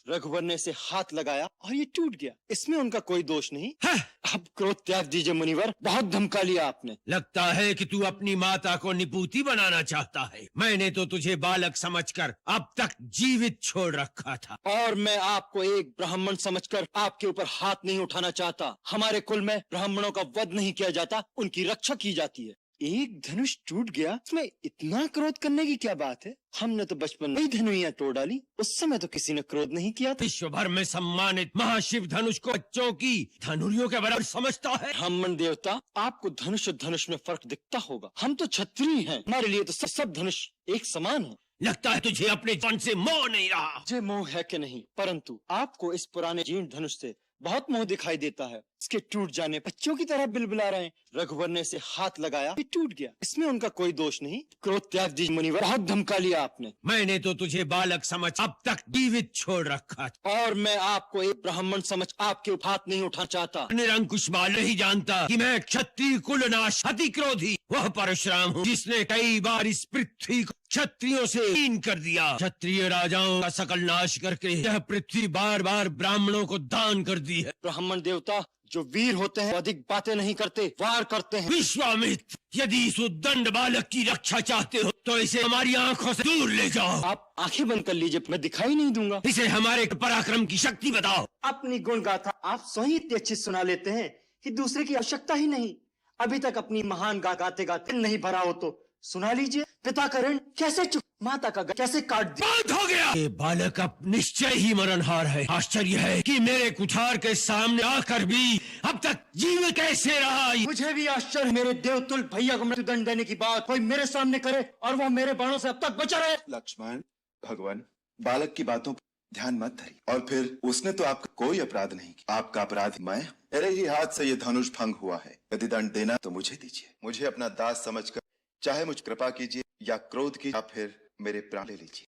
रघुवर ने इसे हाथ लगाया और ये टूट गया। इसमें उनका कोई दोष नहीं। अब क्रोध त्याग दीजिए मुनिवर, बहुत धमका लिया आपने। लगता है कि तू अपनी माता को निपूती बनाना चाहता है। मैंने तो तुझे बालक समझकर अब तक जीवित छोड़ रखा था, और मैं आपको एक ब्राह्मण समझकर आपके ऊपर हाथ नहीं उठाना चाहता। हमारे कुल में ब्राह्मणों का वध नहीं किया जाता, उनकी रक्षा की जाती है। एक धनुष टूट गया, इसमें इतना क्रोध करने की क्या बात है? हमने तो बचपन में ही धनुइयां तोड़ डाली, उस समय तो किसी ने क्रोध नहीं किया था। विश्व भर में सम्मानित महाशिव धनुष को बच्चों की धनुरियों के बराबर समझता है। ब्राह्मण देवता, आपको धनुष और धनुष में फर्क दिखता होगा। हम तो क्षत्रिय हैं, हमारे लिए तो सब धनुष एक समान है। लगता है तुझे अपने जन से मोह नहीं रहा। मुझे मोह है कि नहीं, परंतु आपको इस पुराने जीर्ण धनुष से बहुत मोह दिखाई देता है। इसके टूट जाने बच्चों की तरह बिलबिला रहे हैं। रघुवर ने इसे हाथ लगाया, ये टूट गया। इसमें उनका कोई दोष नहीं। क्रोध त्याग दीजिए मुनिवर, बहुत धमका लिया आपने। मैंने तो तुझे बालक समझ अब तक जीवित छोड़ रखा था, और मैं आपको एक ब्राह्मण समझ आपके हाथ नहीं उठाना चाहता। निरंकुश बाल नहीं जानता कि मैं क्षत्रिय कुलनाश अति क्रोधी वह परशुराम हूँ, जिसने कई बार इस पृथ्वी को क्षत्रियों से हीन कर दिया। क्षत्रिय राजाओं का सकल नाश करके यह पृथ्वी बार बार ब्राह्मणों को दान कर दी है। ब्राह्मण देवता, जो वीर होते हैं अधिक बातें नहीं करते, वार करते हैं। विश्वामित्र, यदि इस उद्दंड बालक की रक्षा चाहते हो तो इसे हमारी आंखों से दूर ले जाओ। आप आंखें बंद कर लीजिए, मैं दिखाई नहीं दूंगा। इसे हमारे पराक्रम की शक्ति बताओ। अपनी गुण गाथा आप स्वयं इतनी अच्छी सुना लेते हैं कि दूसरे की आवश्यकता ही नहीं। अभी तक अपनी महान गाते गाते नहीं भरा हो तो सुना लीजिए। पिता का ऋण कैसे चुक, माता का कैसे काट दिया। बंद हो गया। ये बालक अब निश्चय ही मरणहार है। आश्चर्य है कि मेरे कुठार के सामने आकर भी अब तक जीवित कैसे रहा। मुझे भी आश्चर्य, मेरे देवतुल भैया को मृत्युदंड देने की बात कोई मेरे सामने करे और वह मेरे बाणों से अब तक बचा रहे। लक्ष्मण, भगवान, बालक की बातों पर ध्यान मत धरिए। और फिर उसने तो आपका कोई अपराध नहीं किया। आपका अपराध मैं, मेरे ही हाथ से ये धनुष भंग हुआ है। यदि दंड देना तो मुझे दीजिए। मुझे अपना दास समझकर चाहे मुझ कृपा कीजिए या क्रोध की, या फिर मेरे प्राण ले लीजिए।